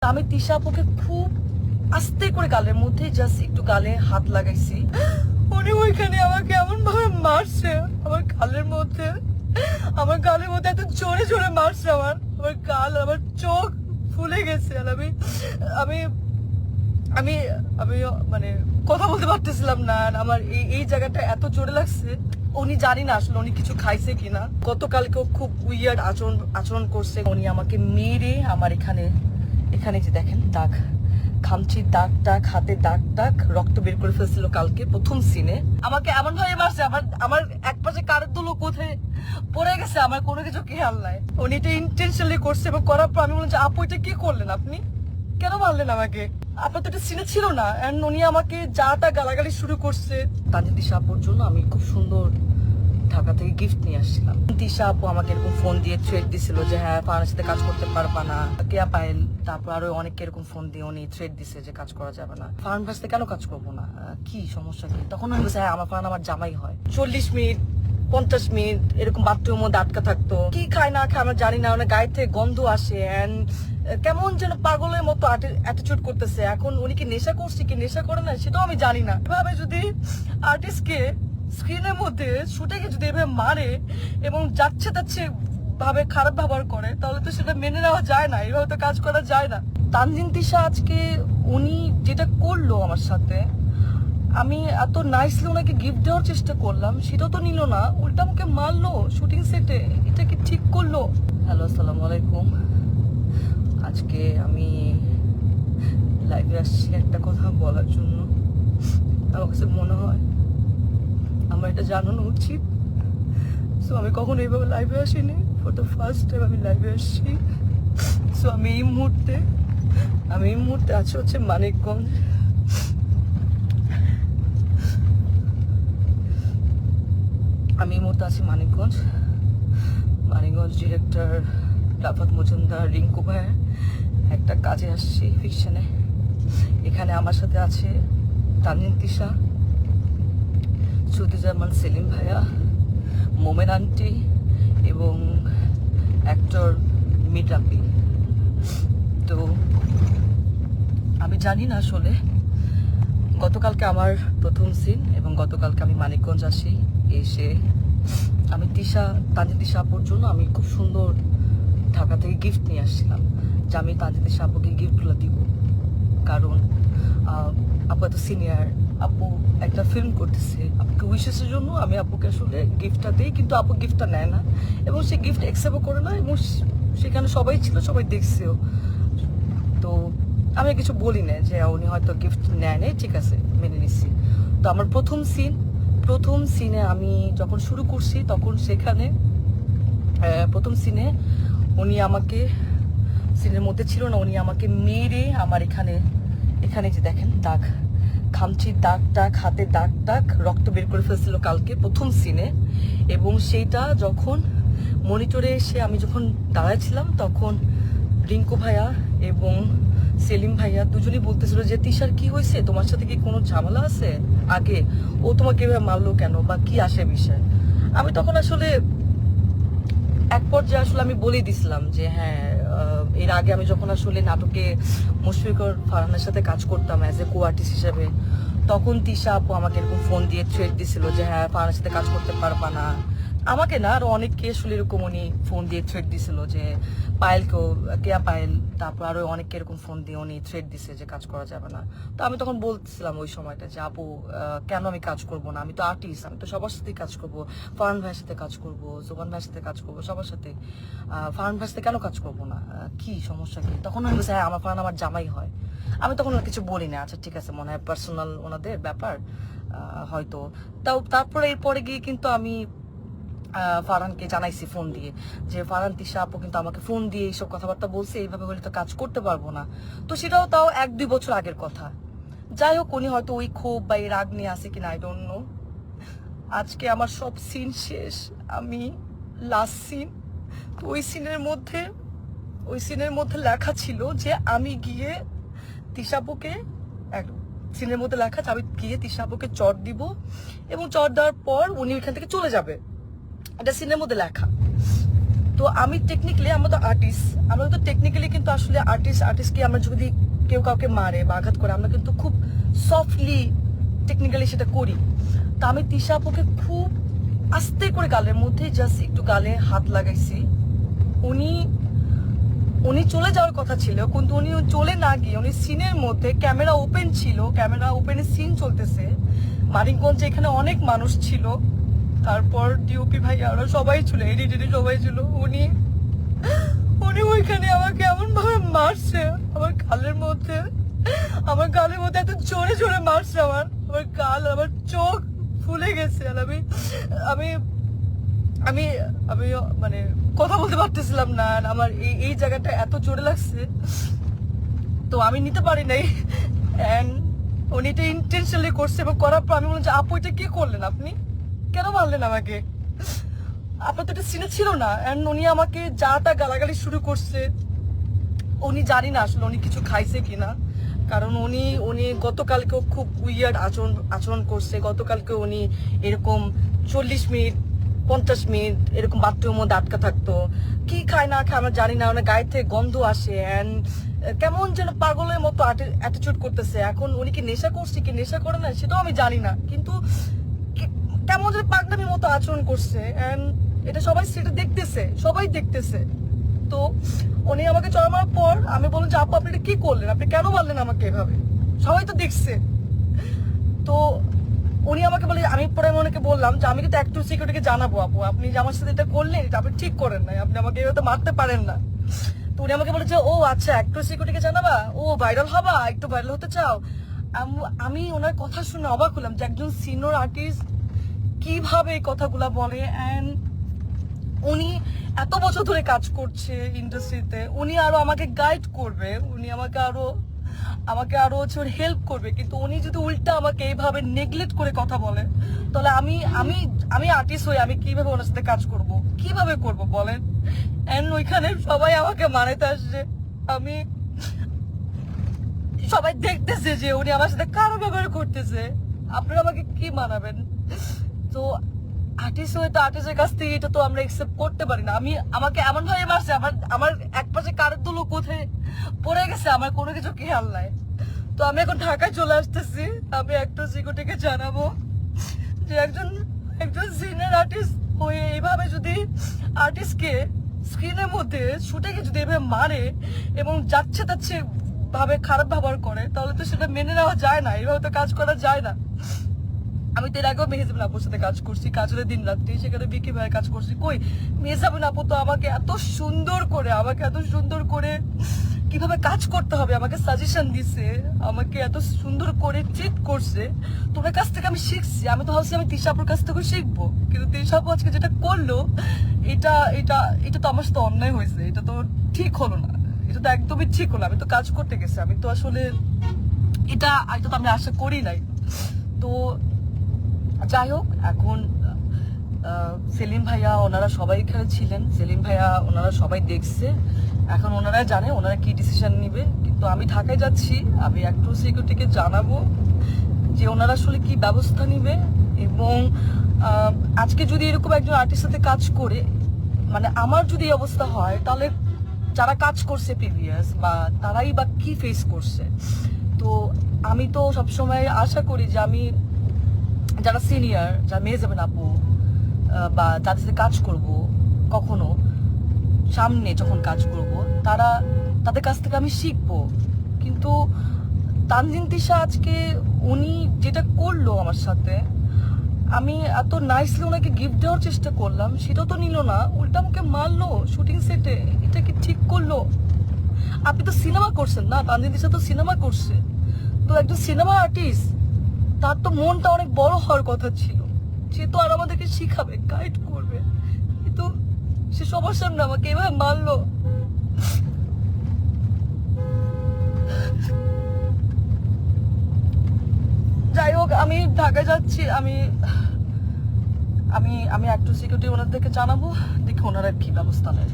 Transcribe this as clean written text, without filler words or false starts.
আমি তিশা আপুকে খুব আস্তে করে গালের মধ্যে জাস্ট একটু গালে হাত লাগাইছি, উনি ওইখানে আমাকে এমন ভাবে মারছে আমার গালের মধ্যে এত জোরে জোরে মারছে আমার গাল, আমার চোখ ফুলে গেছে। আর আমি আমি আমি আমি মানে কথা বলতে পারতেছিলাম না। আর আমার এই জায়গাটা এত জোরে লাগছে। উনি জানি না আসলে উনি কিছু খাইছে কিনা, গতকালকেও খুব উইয়ার্ড আচরণ করছে। উনি আমাকে মেরে আমার এখানে যে দেখেন দাগ, খামচির দাগ, হাতে দাগ, রক্ত বের করে ফেলছিল কালকে প্রথম সিনে। আমাকে এমন ভাবে মারছে, আমার এক পাশে কারের দুলো কোথায় পড়ে গেছে, আমার কোনো কিছু খেয়াল নাই। উনি এটা ইন্টেনশনালি করছে এবং করার পর আমি বললাম যে আপু এটা কি করলেন, আপনি কেন মারলেন আমাকে, আপনার তো এটা সিনে ছিল না। এন্ড উনি আমাকে যাটা গালাগালি শুরু করছে। তানজিন তিশা আপুর জন্য আমি খুব সুন্দর ঢাকা থেকে গিফট নিয়ে আসছিলাম। তিশা আপু আমাকে এরকম ফোন দিয়ে থ্রেট দিছিল যে হ্যাঁ ফারানের সাথে কাজ করতে পারবা না, কেয়া পায়েল, তারপর আরো অনেককে এরকম ফোন দিয়ে উনি থ্রেট দিছে যে কাজ করা যাবে না। ফারান ভাই সাথে কেন কাজ করবো না, কি সমস্যা কি? তখন আমি বলছি হ্যাঁ আমার ফারান আমার জামাই হয়। 40 মিনিট 50 মিনিট এরকম বাথরুমের মধ্যে আটকা থাকতো, কি খায় না খায় আমরা জানি না, মানে গায়ে থেকে গন্ধ আসে এন্ড কেমন যেন পাগলের মতো অ্যাটিটিউড করতেছে। এখন উনি কি নেশা করছে কি নেশা করে না সেটাও আমি জানি না। এভাবে যদি আর্টিস্টকে স্ক্রিনের মধ্যে শুটে গিয়ে যদি এভাবে মারে এবং যাচ্ছে তাচ্ছে ভাবে খারাপ ব্যবহার করে, তাহলে তো সেটা মেনে নেওয়া যায় না, এভাবে তো কাজ করা যায় না। তানজিন তিশা আজকে উনি যেটা করলো আমার সাথে, আমি এত নাইসলি ওনাকে গিফট দেওয়ার চেষ্টা করলাম, সেটাও তো নিল না, উল্টা আমাকে মারলো শুটিং সেটে। এটা কি ঠিক করলো? হ্যালো, আসসালামু আলাইকুম। আজকে আমি লাইভে আসছি একটা কথা বলার জন্য। আমার কাছে মনে হয় আমার এটা জানানো উচিত। সো আমি কখনো এইভাবে লাইভে আসিনি, ফর দ্য ফার্স্ট টাইম আমি লাইভে আসছি। সো আমি এই মুহূর্তে আছি হচ্ছে মানিকগঞ্জ। আমি এই মুহূর্তে আছি মানিকগঞ্জ ডিরেক্টর রাফাত মজুমদার, রিঙ্কু ভাইয়ের একটা কাজে আসছি ফিকশনে। এখানে আমার সাথে আছে তানজিন তিশা, সুতিজামান, সেলিম ভাইয়া, মোমেন আন্টি এবং অ্যাক্টর মিরাপি। তো আমি জানি না আসলে গতকালকে আমার প্রথম সিন এবং গতকালকে আমি মানিকগঞ্জ আসি। এসে আমি তানজিন তিশা আপুর জন্য আমি খুব সুন্দর ঢাকা থেকে গিফট নিয়ে আসছিলাম যে আমি তানজিন তিশা আপুকে গিফটগুলো দিব। কারণ আপু এত সিনিয়র, আপু একটা ফিল্ম করতেছে, আপুকে উইশেসের জন্য আমি আপুকে আসলে গিফটটা দিই, কিন্তু আপু গিফটটা নেয় না এবং সে গিফট অ্যাকসেপ্টও করে না এবং সেখানে সবাই ছিল, সবাই দেখছেও। তো আমি কিছু বলি না যে উনি হয়তো গিফট নেয় নেই, ঠিক আছে মেনে নিচ্ছি। তো আমার প্রথম সিনে আমি যখন শুরু করছি তখন সেখানে প্রথম সিনে উনি আমাকে সিনের মধ্যে ছিল না, উনি আমাকে মেরে আমার এখানে যে দেখেন দাগ, খামচির দাগ, হাতে দাগ, রক্ত বের করে ফেলছিল কালকে প্রথম সিনে। এবং সেইটা যখন মনিটরে এসে আমি যখন দাঁড়াইছিলাম তখন রিঙ্কু ভাইয়া এবং সেলিম ভাইয়া দুজনেই বলতেছিল যে তিশার কি হয়েছে, তোমার সাথে কি কোনো ঝামেলা আছে আগে, ও তোমাকে এভাবে মারলো কেন বা কি আসে বিষয়। আমি তখন আসলে এক পর্যায়ে আসলে আমি বলে দিছিলাম যে হ্যাঁ এর আগে আমি যখন আসলে নাটকে মুশফিকুর ফারহানের সাথে কাজ করতাম অ্যাজ এ কো আর্টিস্ট হিসেবে, তখন তিশা আপু আমাকে এরকম ফোন দিয়ে থ্রেট দিছিল যে হ্যাঁ ফারহানের সাথে কাজ করতে পারবা না। আমাকে না আরো অনেককে আসলে এরকম উনি ফোন দিয়ে থ্রেট দিছিল যে পায়েলকেও, কেয়া পায়েল, তারপর আরো অনেককে এরকম ফোন দিয়ে উনি থ্রেট দিছে যে কাজ করা যাবে না। তো আমি তখন বলছিলাম ওই সময়টা যে আপু কেন আমি কাজ করব না, আমি তো আর্টিস্ট, আমি তো সবার সাথেই কাজ করব, ফারহান ভাইয়ের সাথে কাজ করব, জোবান ভাইয়ের সাথে কাজ করব, সবার সাথে। ফারহান ভাইয়ের সাথে কেন কাজ করব না, কি সমস্যা কি? তখন আমি বলছি হ্যাঁ আমার ফারহান আমার জামাই হয়। আমি তখন কিছু বলি না, আচ্ছা ঠিক আছে মনে হয় পার্সোনাল ওনাদের ব্যাপার হয়তো। তারপরে এরপরে গিয়ে কিন্তু আমি ফারহানকে জানাইছি ফোন দিয়ে যে ফারহান তিশা আপু কিন্তু আমাকে ফোন দিয়ে এইসব কথাবার্তা বলছে, এইভাবে হলে তো কাজ করতে পারবো না। তো সেটাও তাও 1-2 বছর আগের কথা। যাই হোক, উনি হয়তো ওই ক্ষোভ বা এই রাগ নিয়ে আসে কিনা আই ডোন্ট নো। আজকে আমার সব সিন শেষ, আমি লাস্ট সিন। তো ওই সিনের মধ্যে লেখা ছিল যে আমি গিয়ে তিশাপুকে, সিনের মধ্যে লেখা আমি গিয়ে তিশাপুকে চট দিব এবং চট দেওয়ার পর উনি ওইখান থেকে চলে যাবে, এটা সিনের মধ্যে লেখা। তো আমি টেকনিক্যালি, আমরা তো আর্টিস্ট, আমরা তো টেকনিক্যালি কিন্তু আসলে আর্টিস্টকে আমরা যদি কেউ কাউকে মারে বা আঘাত করে আমরা কিন্তু খুব সফটলি টেকনিক্যালি সেটা করি। তো আমি তিশা আপুকে খুব আস্তে করে গালের মধ্যে জাস্ট একটু গালে হাত লাগাইছি। উনি উনি চলে যাওয়ার কথা ছিল, কিন্তু উনি চলে না গিয়ে উনি সিনের মধ্যে, ক্যামেরা ওপেন ছিল, ক্যামেরা ওপেনে সিন চলতেছে, মানিকগঞ্জে এখানে অনেক মানুষ ছিল, তারপর ডিওপি ভাই আরো সবাই ছিল, এডিটে সবাই ছিল, উনি উনি ওইখানে আমাকে এমন ভাবে মারছে আমার গালের মধ্যে এত জোরে জোরে মারছে, আমার গাল, আমার চোখ ফুলে গেছে। আর আমি আমি আমি আমি মানে কথা বলতে পারতেছিলাম না, আর আমার এই জায়গাটা এত জোরে লাগছে, তো আমি নিতে পারি নাই। এন্ড উনি এটা ইন্টেনশনালি করছে, এবং করার পর আমি বললাম যে আপু এটা কি করলেন, আপনি কেন মারলেন আমাকে, আপনার তো এটা সিনে ছিল না। এন্ড উনি আমাকে যা তা গালাগালি শুরু করছে। উনি জানি না আসলে উনি কিছু খাইছে কিনা, কারণ উনি গতকালকেও খুব উইয়ার্ড আচরণ করছে। গতকালকে উনি এরকম 40 মিনিট 50 মিনিট এরকম বাথরুমের মধ্যে আটকা থাকতো, কি খায় না খায় আমরা জানি না, ওনার গায়ে থেকে গন্ধ আসে, অ্যান্ড কেমন যেন পাগলের মতো অ্যাটিটিউড করতেছে। এখন উনি কি নেশা করছে কি নেশা করে না সেটাও আমি জানি না, কিন্তু কেমন যেন পাগলামির মতো আচরণ করছে, অ্যান্ড এটা সেটা দেখতেছে, সবাই দেখতেছে। তো উনি আমাকে চড়া মারার পর আমি বললাম যে আপু আপনি এটা কি করলেন, আপনি কেন মারলেন আমাকে এভাবে, সবাই তো দেখছে। তো উনি আমাকে বলে, আমি পরে ওনাকে বললাম যে আমি কিন্তু একটু সিকিউরিটিকে জানাবো আপু, আপনি যে আমার সাথে এটা করলেন এটা আপনি ঠিক করেন নাই, আপনি আমাকে এভাবে মারতে পারেন না। তো উনি আমাকে বলে যে ও আচ্ছা একটু সিকিউরিটিকে জানাবা, ও ভাইরাল হবা, একটু ভাইরাল হতে চাও। আমি ওনার কথা শুনে অবাক হলাম যে একজন সিনিয়র আর্টিস্ট কিভাবে এই কথাগুলা বলে। অ্যান্ড উনি এত বছর ধরে কাজ করছে ইন্ডাস্ট্রিতে, উনি আরো আমাকে গাইড করবে, উনি আমাকে আরো হচ্ছে হেল্প করবে, কিন্তু উনি যদি উল্টা আমাকে এইভাবে নেগলেক্ট করে কথা বলে, তাহলে আমি আর্টিস্ট হয়ে আমি কিভাবে ওনার সাথে কাজ করব, কিভাবে করব বলেন। এন্ড ওইখানে সবাই আমাকে মানাতে আসছে, আমি সবাই দেখতেছে যে উনি আমার সাথে কারো ব্যবহার করতেছে, আপনারা আমাকে কি মানাবেন। তো আর্টিস্ট হয়ে তো আর্টিস্টের কাছ থেকে এটা তো আমরা একসেপ্ট করতে পারি না। আমাকে এমন ভাবে মারছে, আমার এক পাশে কারের দুলো কোথায় পড়ে গেছে, আমার কোনো কিছু খেয়াল নাই। তো আমি এখন ঢাকায় চলে আসতেছি, আমি একটা সিকিউরিটিকে জানাবো যে একজন সিনিয়র আর্টিস্ট হয়ে এইভাবে যদি আর্টিস্টকে স্ক্রিনের মধ্যে শুটে গিয়ে যদি এভাবে মারে এবং যাচ্ছে ভাবে খারাপ ব্যবহার করে, তাহলে তো সেটা মেনে নেওয়া যায় না, এইভাবে তো কাজ করা যায় না। আমি তো এর আগেও মেহেজাবিন আপুর সাথে কাজ করছি, কাজের দিন রাত্রি, সেখানে বিকি ভাইয়ের কাজ করছি। কই মেহেজাবিন আপু তো আমাকে এত সুন্দর করে কিভাবে কাজ করতে হবে আমাকে সাজেশন দিছে, আমাকে এত সুন্দর করে ট্রিট করছে। তোমার কাছ থেকে আমি শিখছি, আমি তো ভাবছি আমি তিশা আপুর কাছ থেকে শিখবো, কিন্তু তিশা আপু আজকে যেটা করলো এটা এটা এটা তো আমার সাথে অন্যায় হয়েছে, এটা তো ঠিক হলো না, এটা তো একদমই ঠিক হলো। আমি তো কাজ করতে গেছি, আমি তো আসলে এটা তো আমি আশা করি নাই। তো যাই হোক, এখন সেলিম ভাইয়া ওনারা সবাই এখানে ছিলেন, সেলিম ভাইয়া ওনারা সবাই দেখছে, এখন ওনারা জানে ওনারা কি ডিসিশন নিবে। কিন্তু আমি ঢাকায় যাচ্ছি, আমি একটু সিকিউরিটিকে জানাবো যে ওনারা আসলে কি ব্যবস্থা নিবে। এবং আজকে যদি এরকম একজন আর্টিস্টের সাথে কাজ করে, মানে আমার যদি এই অবস্থা হয়, তাহলে যারা কাজ করছে প্রিভিয়াস বা তারাই বা কি ফেস করছে। তো আমি তো সবসময় আশা করি যে আমি যারা সিনিয়র, যারা মেহেজাবিন আপু বা যাদের সাথে কাজ করব, কখনো সামনে যখন কাজ করব, তাদের কাছ থেকে আমি শিখবো। কিন্তু তানজিন তিশা আজকে উনি যেটা করলো আমার সাথে, আমি এত নাইসলি ওনাকে গিফট দেওয়ার চেষ্টা করলাম, সেটাও তো নিল না, উল্টা আমাকে মারলো শুটিং সেটে। এটা কি ঠিক করলো? আপনি তো সিনেমা করছেন না, তানজিন তিশা তো সিনেমা করছে, তো একজন সিনেমা আর্টিস্ট, তার তো মনটা অনেক বড় হওয়ার কথা ছিল, সে তো আর আমাদেরকে শিখাবে, গাইড করবে, কিন্তু সে সবার সামনে আমাকে এভাবে মারলো। যাই হোক, আমি ঢাকায় যাচ্ছি, আমি আমি আমি একটু সিকিউরিটি ওনাদেরকে জানাবো, দেখি ওনারা কি ব্যবস্থা নেয়।